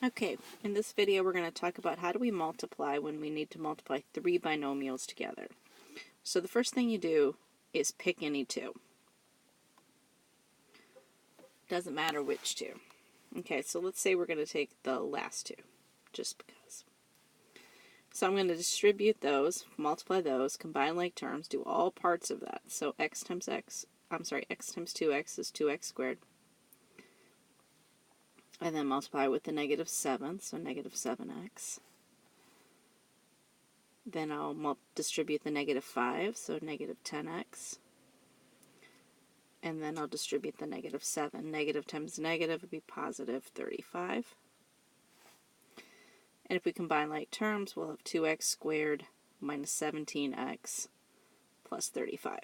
Okay, in this video we're going to talk about how do we multiply when we need to multiply three binomials together. So the first thing you do is pick any two. Doesn't matter which two. Okay, so let's say we're going to take the last two, just because. So I'm going to distribute those, multiply those, combine like terms, do all parts of that. So x times 2x is 2x squared. And then multiply with the negative 7, so negative 7x. Then I'll distribute the negative 5, so negative 10x. And then I'll distribute the negative 7. Negative times negative would be positive 35. And if we combine like terms, we'll have 2x squared minus 17x plus 35.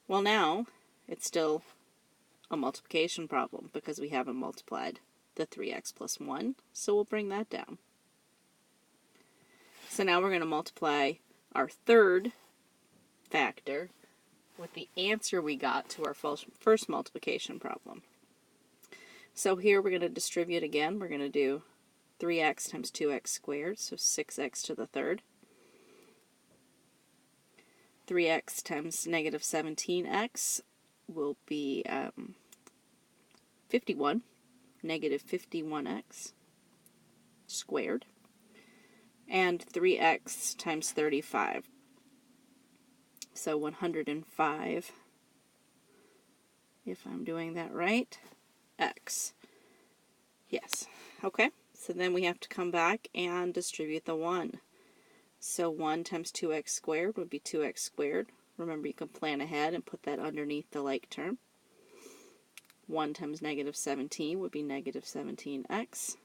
Well, now it's still a multiplication problem because we haven't multiplied the 3x plus 1, so we'll bring that down. So now we're going to multiply our third factor with the answer we got to our first multiplication problem. So here we're going to distribute again. We're going to do 3x times 2x squared, so 6x to the third. 3x times negative 17x will be 51, negative 51x squared, and 3x times 35, so 105, if I'm doing that right, x. Yes, okay, so then we have to come back and distribute the 1. So 1 times 2x squared would be 2x squared. Remember, you can plan ahead and put that underneath the like term. 1 times negative 17 would be negative 17x.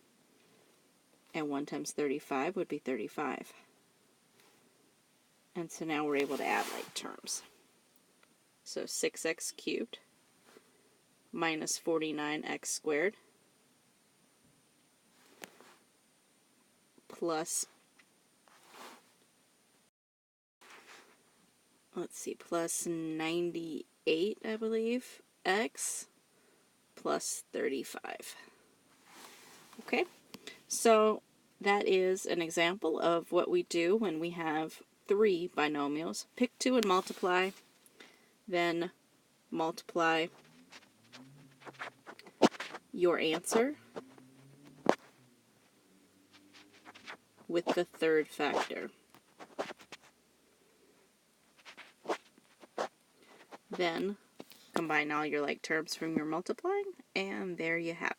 And 1 times 35 would be 35. And so now we're able to add like terms. So 6x cubed minus 49x squared plus, plus 98, I believe, x plus 35. Okay, so that is an example of what we do when we have three binomials. Pick two and multiply, then multiply your answer with the third factor. Then combine all your like terms from your multiplying, and there you have it.